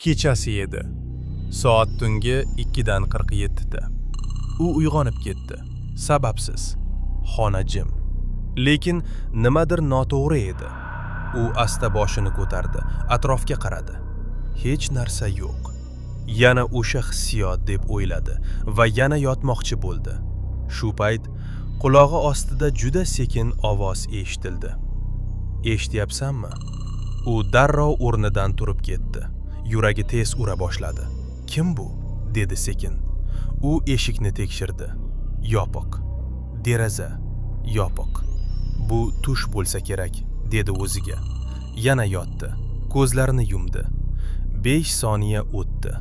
Kechasi edi. Soat tungi 2:47 da. U uyg'onib ketdi. Sababsiz. Xona jim. Lekin nimadir noto'g'ri edi. U asta boshini ko'tardi, atrofga qaradi. Hech narsa yo'q. Yana o'sha hissiyot deb o'yladi va yana yotmoqchi bo'ldi. Shu payt qulog'i ostida juda sekin ovoz eshitildi. Eshityapsanmi? U darrov o'rnidan turib ketdi. Yuragi tez ura boshladi. Kim bu? Dedi sekin. U eshikni tekshirdi. Yopiq. Deraza yopiq. Bu tush bo'lsa kerak, dedi o'ziga. Yana yotdi. Ko'zlarini yumdi. 5 soniya o'tdi.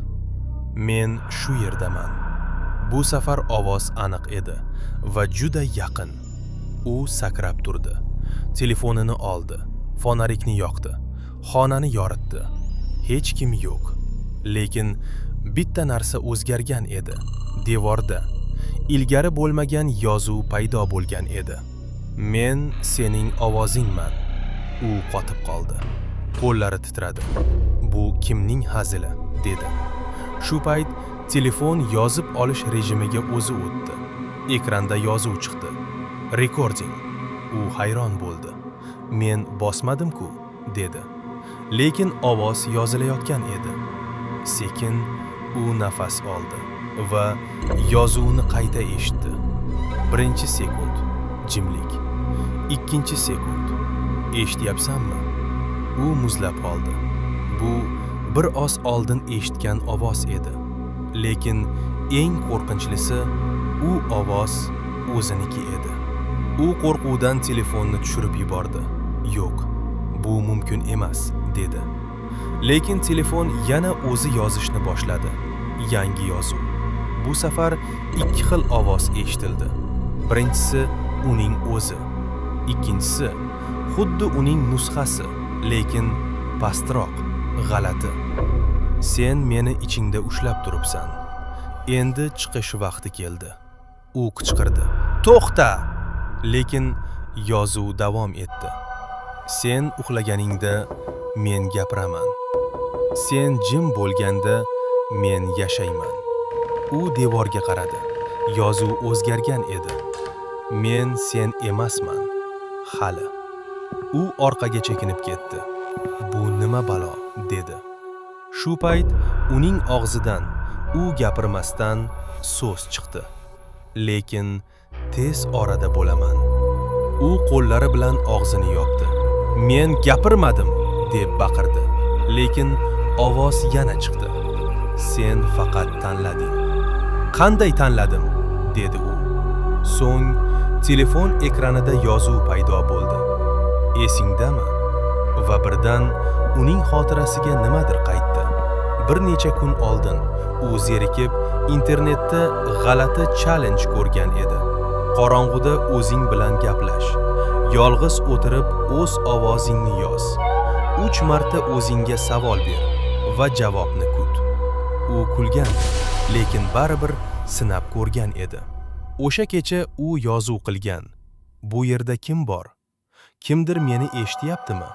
Men shu yerdaman. Bu safar ovoz aniq edi va juda yaqin. U sakrab turdi. Telefonini oldi. Fonarikni yoqdi. Xonani yoritdi. Hech kim yo'q. Lekin bitta narsa o'zgargan edi. Devorda ilgari bo'lmagan yozuv paydo bo'lgan edi. Men sening ovozingman. U qotib qoldi. Qo'llari titradi. Bu kimning hazili? Dedi. Shu payt telefon yozib olish rejimiga o'zi o'tdi. Ekranda yozuv chiqdi. Recording. U hayron bo'ldi. Men bosmadim-ku, dedi. Lekin ovoz yozilayotgan edi. Sekin u nafas oldi va yozuvni qayta eshitdi. Birinchi sekund jimlik. Ikkinchi sekund. Eshityapsanmi? U muzlab qoldi. Bu bir oz oldin eshitgan ovoz edi. Lekin eng qo'rqinchlisi u ovoz o'ziniki edi. U qo'rquvdan telefonni tushirib yubordi. Yo'q, bu mumkin emas, dedi. Lekin telefon yana o'zi yozishni boshladi. Yangi yozuv. Bu safar ikki xil ovoz eshitildi. Birinchisi uning o'zi. Ikkinchisi xuddi uning nusxasi, lekin pastroq, g'alati. Sen meni ichingda ushlab turibsan. Endi chiqish vaqti keldi. U qichqirdi. To'xta! Lekin yozuv davom etdi. Sen uxlaganingda men gapiraman. Sen jim bo'lganda men yashayman. U devorga qaradi. Yozuv o'zgargan edi. Men sen emasman. Hali. U orqaga chekinib ketdi. Bu nima balo? Dedi. Shu payt uning og'zidan u gapirmasdan so'z chiqdi. Lekin tez orada bo'laman. U qo'llari bilan og'zini yopdi. Men gapirmadim, deb baqirdi. Lekin ovoz yana chiqdi. Sen faqat tanlading. Qanday tanladim? Dedi u. So'ng telefon ekranida yozuv paydo bo'ldi. Esingdami? Va birdan uning xotirasiga nimadir qaytdi. Bir necha kun oldin u zerikib internetda g'alati challenge ko'rgan edi. Qorong'uda o'zing bilan gaplash. Yolg'iz o'tirib o'z ovozingni yoz. 3 marta o'zingga savol ber va javobni kut. U kulgan, lekin baribir sinab ko'rgan edi. O'sha kecha u yozuv qilgan. Bu yerda kim bor? Kimdir meni eshityaptimi?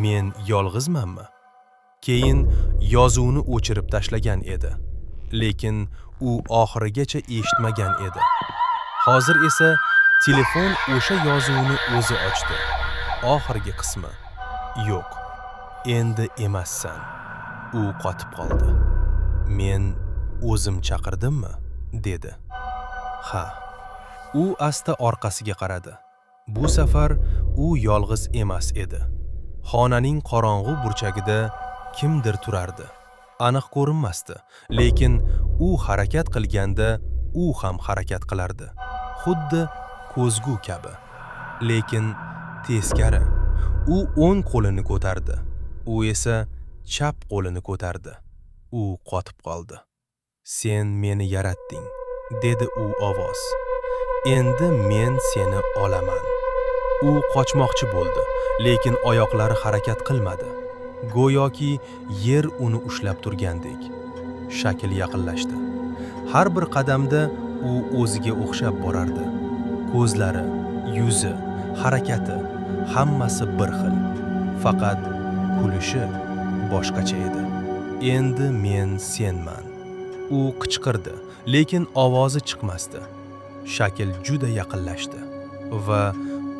Men yolg'izmanmi? Keyin yozuvni o'chirib tashlagan edi. Lekin u oxirigacha eshitmagan edi. Hozir esa telefon o'sha yozuvni o'zi ochdi. Oxirgi qismi. Yo'q. Endi emassan. U qotib qoldi. Men o'zim chaqirdimmi? Dedi. Ha. U asta orqasiga qaradi. Bu safar u yolg'iz emas edi. Xonaning qorong'u burchagida kimdir turardi. Aniq ko'rinmasdi, lekin u harakat qilganda u ham harakat qilardi. Xuddi ko'zgu kabi. Lekin teskari. U o'ng qo'lini ko'tardi. U esa chap qo'lini ko'tardi. U qotib qoldi. Sen meni yaratding, dedi u ovoz. Endi men seni olaman. U qochmoqchi bo'ldi, lekin oyoqlari harakat qilmadi. Go'yoki yer uni ushlab turgandek. Shakl yaqinlashdi. Har bir qadamda u o'ziga o'xshab borardi. Ko'zlari, yuzi, harakati hammasi bir xil. Faqat kulishi boshqacha edi. endi men senman. U qichqirdi, lekin ovozi chiqmasdi. Shakl juda yaqinlashdi va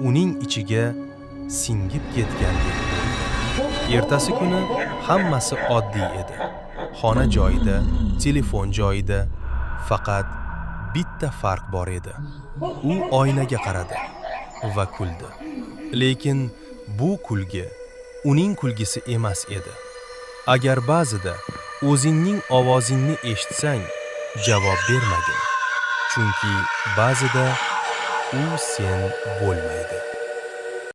uning ichiga singib ketgandek bo'ldi. Ertasi kuni hammasi oddiy edi. Xona joyida, telefon joyida, faqat bitta farq bor edi. U oynaga qaradi va kuldi. Lekin bu kulgi uning kulgisi emas edi. Agar ba'zida o'zingning ovozingni eshitsang, javob bermagin. Chunki ba'zida u sen bo'lmaydi.